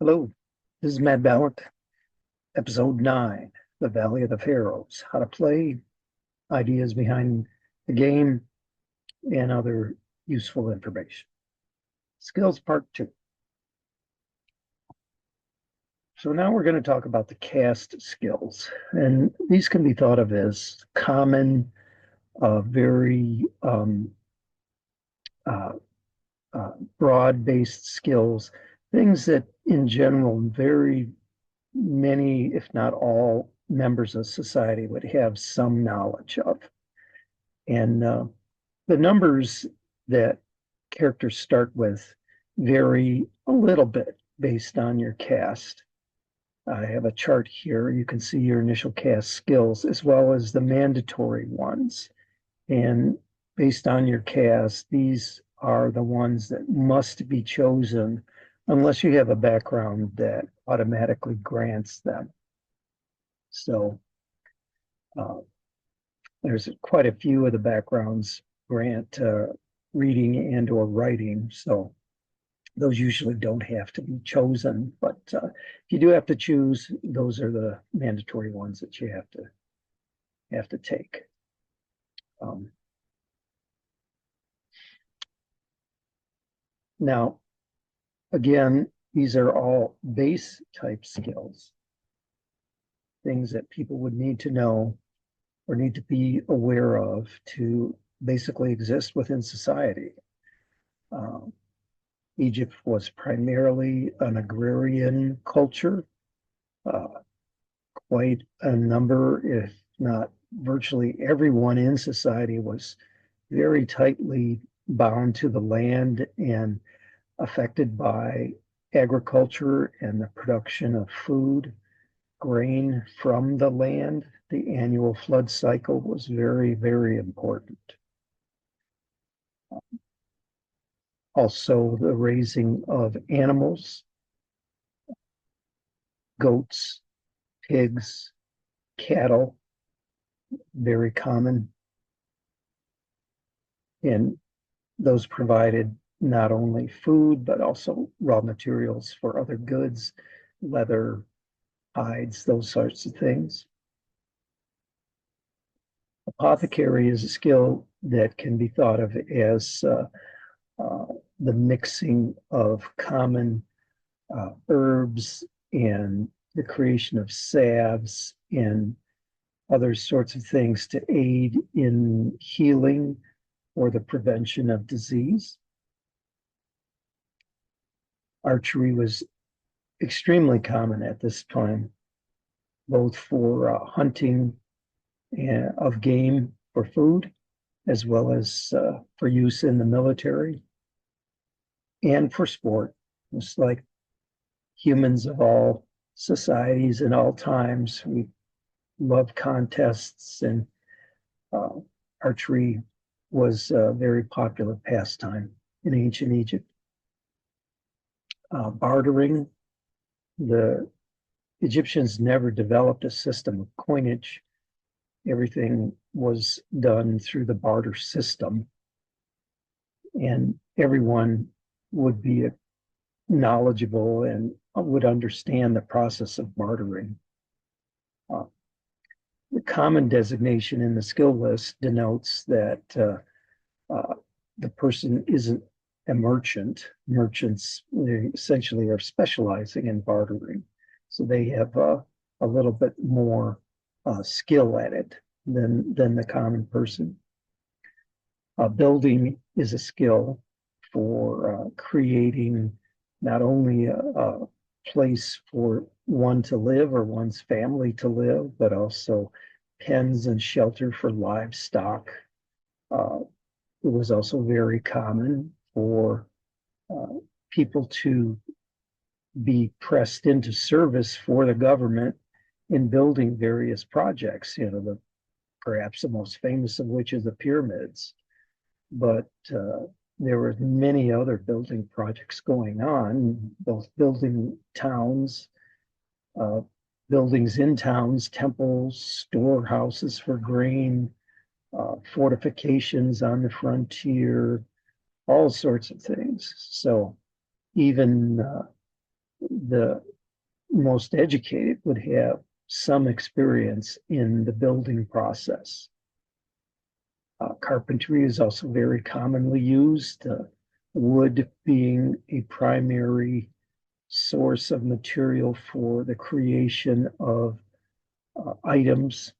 Hello, this is Matt Ballant, episode 9, The Valley of the Pharaohs, how to play, ideas behind the game, and other useful information. Skills part 2. So now we're going to talk about the caste skills, and these can be thought of as common, very uh, broad-based skills, things that in general very many, if not all, members of society would have some knowledge of. And the numbers that characters start with vary a little bit based on your caste. I have a chart here. You can see your initial caste skills as well as the mandatory ones. And based on your caste, these are the ones that must be chosen unless you have a background that automatically grants them. So there's quite a few of the backgrounds grant reading and or writing. So those usually don't have to be chosen, but if you do have to choose, those are the mandatory ones that you have to take. Now, again, these are all base type skills, things that people would need to know or need to be aware of to basically exist within society. Egypt was primarily an agrarian culture. Quite a number, if not virtually everyone in society, was very tightly bound to the land and affected by agriculture and the production of food, grain from the land. The annual flood cycle was very, very important. Also, the raising of animals, goats, pigs, cattle, very common. And those provided not only food, but also raw materials for other goods, leather, hides, those sorts of things. Apothecary is a skill that can be thought of as the mixing of common herbs and the creation of salves and other sorts of things to aid in healing or the prevention of disease. Archery was extremely common at this time, both for hunting of game for food, as well as for use in the military and for sport. It's like humans of all societies and all times, we love contests, and archery was a very popular pastime in ancient Egypt. Bartering, the Egyptians never developed a system of coinage. Everything was done through the barter system, and everyone would be knowledgeable and would understand the process of bartering. The common designation in the skill list denotes that the person isn't a merchant. Merchants essentially are specializing in bartering, so they have a little bit more skill at it than the common person. Building is a skill for creating not only a place for one to live or one's family to live, but also pens and shelter for livestock. It was also very common for people to be pressed into service for the government in building various projects, perhaps the most famous of which is the pyramids. But there were many other building projects going on, both building towns, buildings in towns, temples, storehouses for grain, fortifications on the frontier, all sorts of things. So even The most educated would have some experience in the building process. Carpentry is also very commonly used, wood being a primary source of material for the creation of items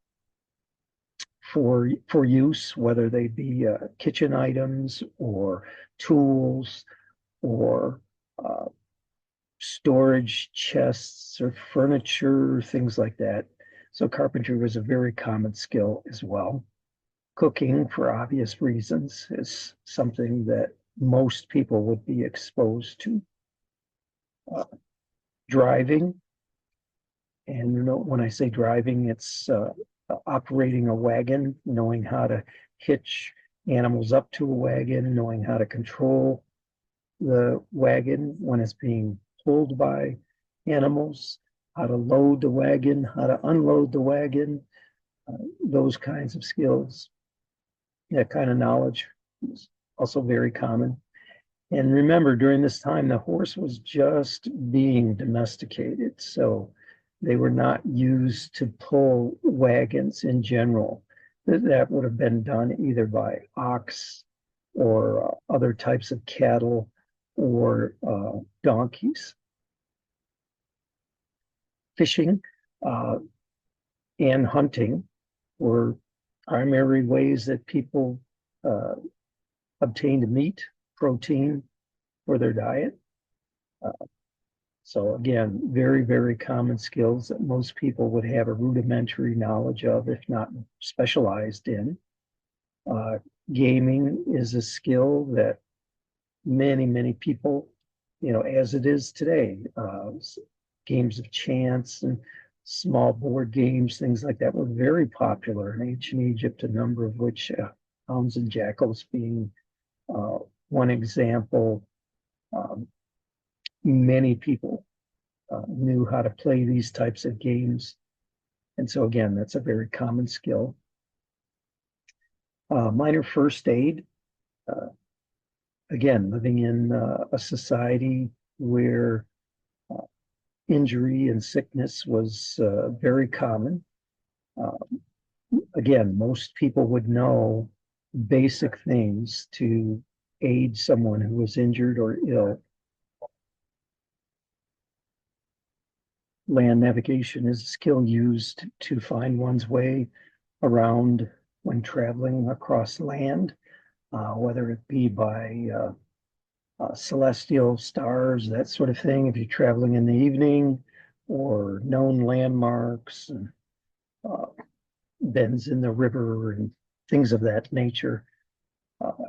for use, whether they be kitchen items or tools or uh, storage chests or furniture, things like that. So carpentry was a very common skill as well. Cooking, for obvious reasons, is something that most people would be exposed to. Uh, Driving, and when I say driving, it's operating a wagon, knowing how to hitch animals up to a wagon, knowing how to control the wagon when it's being pulled by animals, how to load the wagon, how to unload the wagon, those kinds of skills. That kind of knowledge is also very common. And remember, during this time, the horse was just being domesticated. So they were not used to pull wagons in general. That would have been done either by ox or other types of cattle or donkeys. Fishing and hunting were primary ways that people uh, obtained meat, protein for their diet. Uh, so again, very, very common skills that most people would have a rudimentary knowledge of, if not specialized in. Uh, Gaming is a skill that many, many people, as it is today, games of chance and small board games, things like that were very popular in ancient Egypt, a number of which, hounds and jackals being uh, one example. Um, Many people knew how to play these types of games. And so, again, that's a very common skill. Minor first aid, uh, again, living in a society where uh, injury and sickness was very common. Uh, Again, most people would know basic things to aid someone who was injured or ill. Land navigation is a skill used to find one's way around when traveling across land, whether it be by celestial stars, that sort of thing, if you're traveling in the evening, or known landmarks and uh, bends in the river and things of that nature.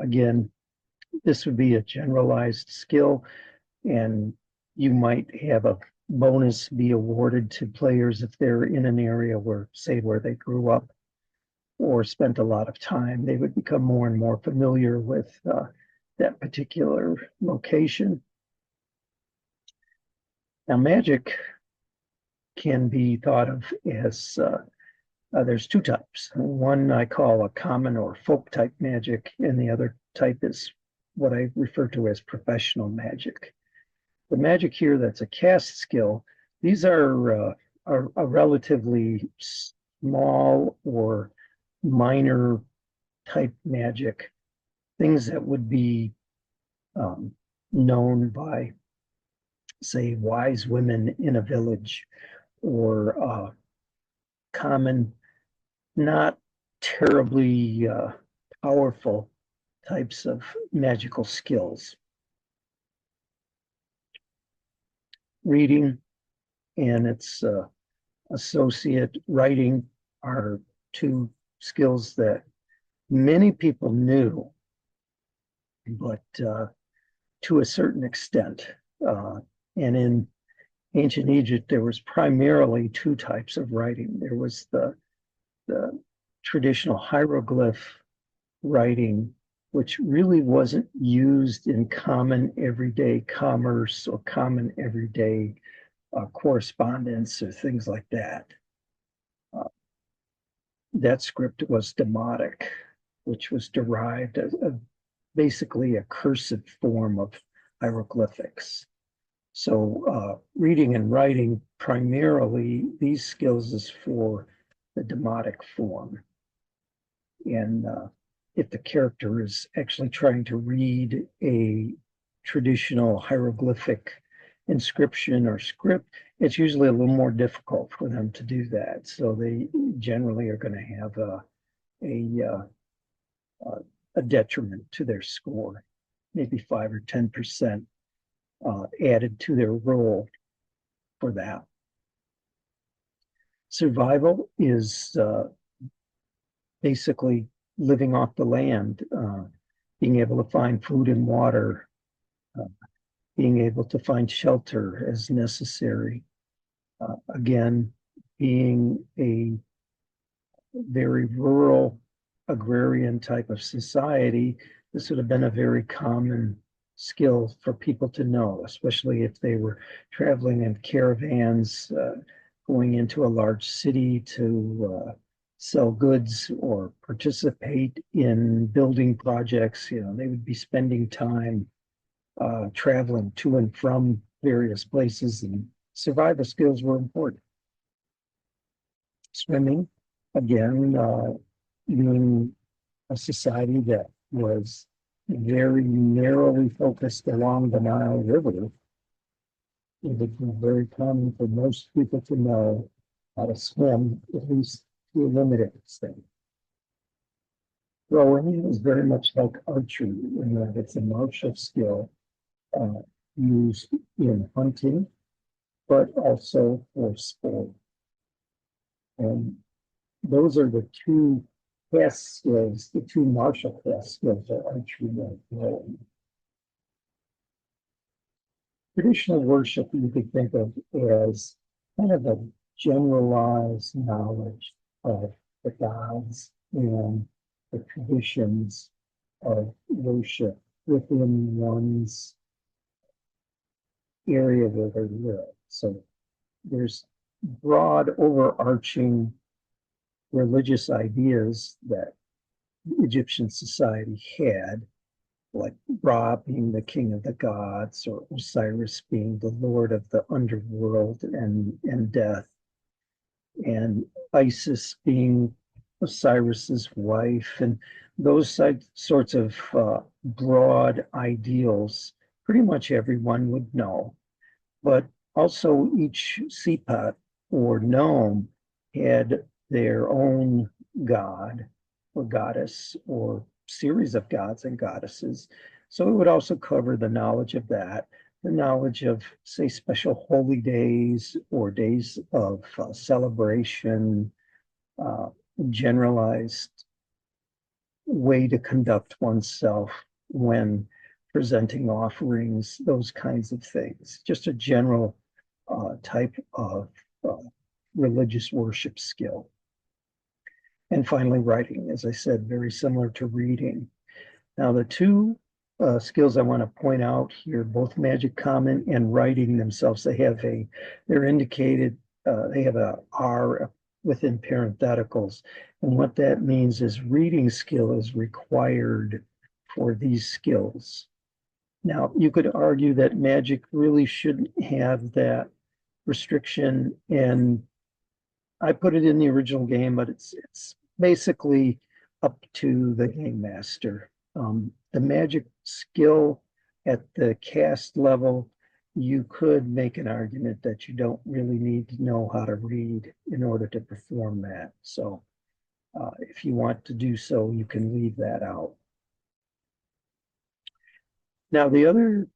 Again, this would be a generalized skill, and you might have a bonus be awarded to players if they're in an area where, say, where they grew up or spent a lot of time. They would become more and more familiar with that particular location. Now, magic can be thought of as there's two types. One I call a common or folk type magic, and the other type is what I refer to as professional magic. The magic here that's a caste skill, these are a relatively small or minor type magic, things that would be um, known by, say, wise women in a village, or common, not terribly powerful types of magical skills. Reading and its associate writing are two skills that many people knew, but to a certain extent. And in ancient Egypt, there was primarily two types of writing. There was the traditional hieroglyph writing, which really wasn't used in common everyday commerce or common everyday correspondence or things like that. Uh, that script was Demotic, which was derived as basically a cursive form of hieroglyphics. So reading and writing, primarily, these skills is for the demotic form. And if the character is actually trying to read a traditional hieroglyphic inscription or script, it's usually a little more difficult for them to do that. So they generally are going to have a, a detriment to their score, maybe 5 or 10% added to their roll for that. Survival is basically living off the land, being able to find food and water, uh, being able to find shelter as necessary. Again, being a very rural agrarian type of society, this would have been a very common skill for people to know, especially if they were traveling in caravans, going into a large city to sell goods or participate in building projects. You know, they would be spending time traveling to and from various places, and survival skills were important. Swimming, again, being a society that was very narrowly focused along the Nile River, it would be very common for most people to know how to swim, at least to a limited extent. Rowing is very much like archery in that it's a martial skill uh, used in hunting, but also for sport. And those are the two caste skills, the two martial caste skills are archery and rowing. Traditional worship you could think of as kind of a generalized knowledge of the gods and the traditions of worship within one's area where they live. So there's broad overarching religious ideas that Egyptian society had, like Ra being the king of the gods, or Osiris being the lord of the underworld and death, and Isis being Osiris's wife, and those sorts of broad ideals, pretty much everyone would know. But also each sepet or nome had their own god or goddess or series of gods and goddesses. So it would also cover the knowledge of that, the knowledge of, say, special holy days or days of celebration, uh, generalized way to conduct oneself when presenting offerings, those kinds of things. Just a general type of uh, religious worship skill. And finally, writing, as I said, very similar to reading. Now, the two skills I want to point out here, both magic comment and writing themselves, they're indicated, they have a R within parentheticals. And what that means is reading skill is required for these skills. Now, you could argue that magic really shouldn't have that restriction, and I put it in the original game, but it's basically up to the game master. The magic skill at the caste level, you could make an argument that you don't really need to know how to read in order to perform that. So if you want to do so, you can leave that out. Now, the other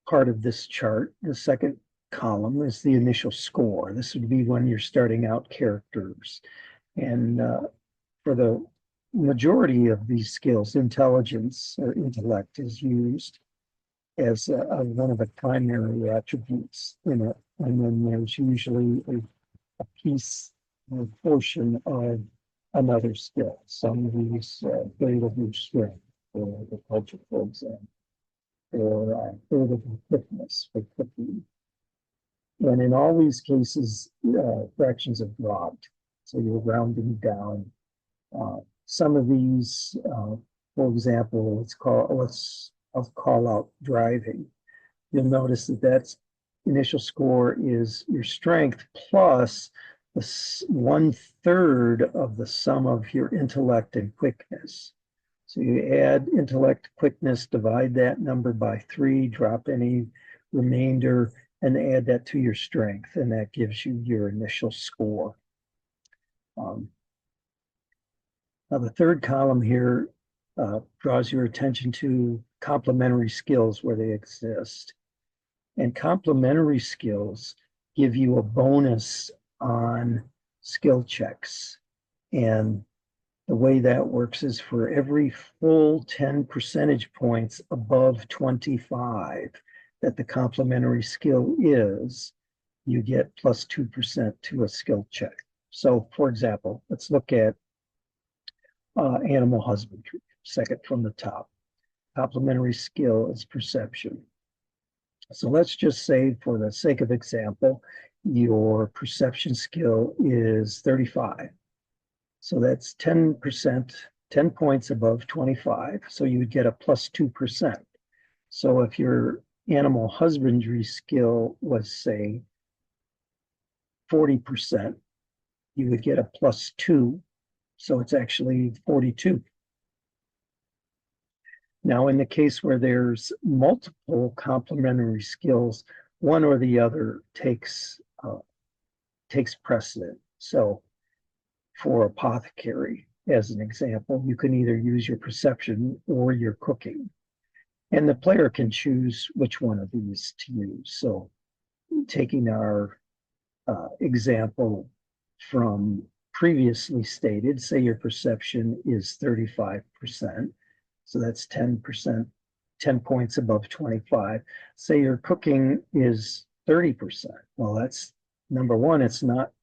part of this chart, the second column, is the initial score. This would be when you're starting out characters. And for the majority of these skills, intelligence or intellect is used as one of the primary attributes in it. And then there's usually a piece or portion of another skill. Some of these variable strength or the culture, for example, or variable quickness for cooking. And in all these cases, fractions have dropped. So you're rounding down. Some of these, for example, I'll call out driving. you'll notice that that's initial score is your strength plus the 1/3 of the sum of your intellect and quickness. So you add intellect, quickness, divide that number by 3, drop any remainder, and add that to your strength, and that gives you your initial score. Now the third column here draws your attention to complementary skills where they exist. And complementary skills give you a bonus on skill checks. And the way that works is for every full 10 percentage points above 25 that the complementary skill is, you get plus 2% to a skill check. So for example, let's look at animal husbandry, second from the top. Complementary skill is perception. So let's just say, for the sake of example, your perception skill is 35. So that's 10%, 10 points above 25. So you would get a plus 2%. So if your animal husbandry skill was, say, 40%, you would get a plus 2. So it's actually 42. Now, in the case where there's multiple complementary skills, one or the other takes precedent. So for apothecary, as an example, you can either use your perception or your cooking. And the player can choose which one of these to use. So taking our example from previously stated, say your perception is 35%. So that's 10%, 10 points above 25. Say your cooking is 30%. Well, that's number one, it's not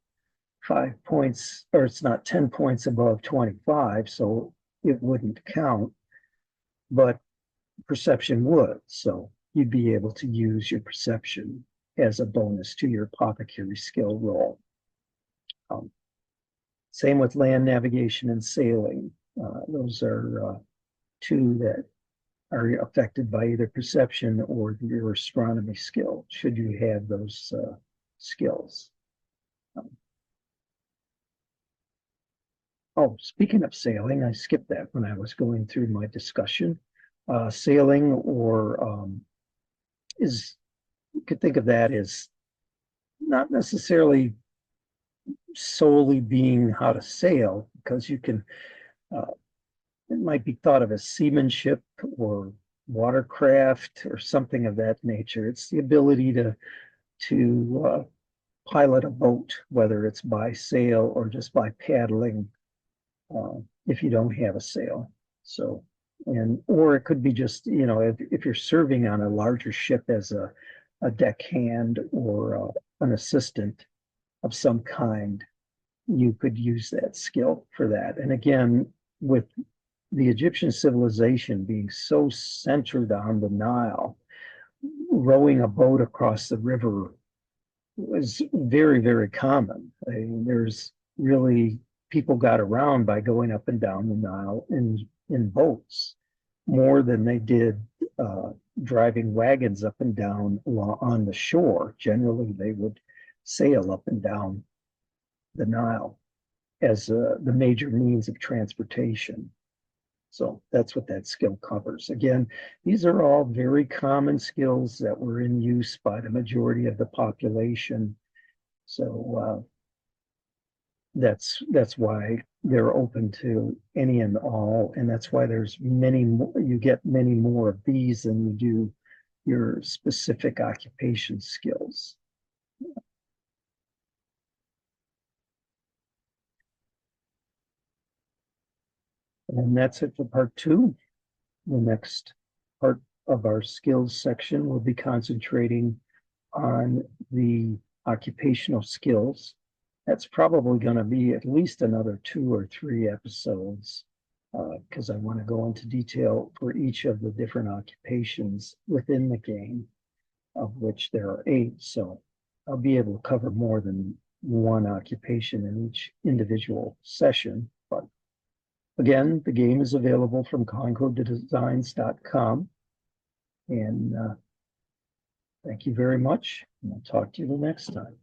5 points, or it's not 10 points above 25, so it wouldn't count, but perception would. So you'd be able to use your perception as a bonus to your apothecary skill roll. Same with land navigation and sailing. Those are two that are affected by either perception or your astronomy skill, should you have those skills. Oh, speaking of sailing, I skipped that when I was going through my discussion. Sailing, or is, you could think of that as not necessarily solely being how to sail, because you can, it might be thought of as seamanship or watercraft or something of that nature. It's the ability to pilot a boat, whether it's by sail or just by paddling, if you don't have a sail. So, or it could be just, if you're serving on a larger ship as a deckhand or an assistant of some kind, you could use that skill for that. And again, with the Egyptian civilization being so centered on the Nile, rowing a boat across the river was very, very common. I mean, there's really, people got around by going up and down the Nile in boats more than they did driving wagons up and down on the shore. Generally, they would sail up and down the Nile as the major means of transportation. So that's what that skill covers. Again, these are all very common skills that were in use by the majority of the population. So that's why they're open to any and all, and that's why there's many more, you get many more of these than you do your specific occupation skills. And that's it for part 2. The next part of our skills section will be concentrating on the occupational skills. That's probably going to be at least another 2 or 3 episodes, because I want to go into detail for each of the different occupations within the game, of which there are 8. So I'll be able to cover more than one occupation in each individual session. But again, the game is available from ConcodeDesigns.com. And Thank you very much. And I'll talk to you the next time.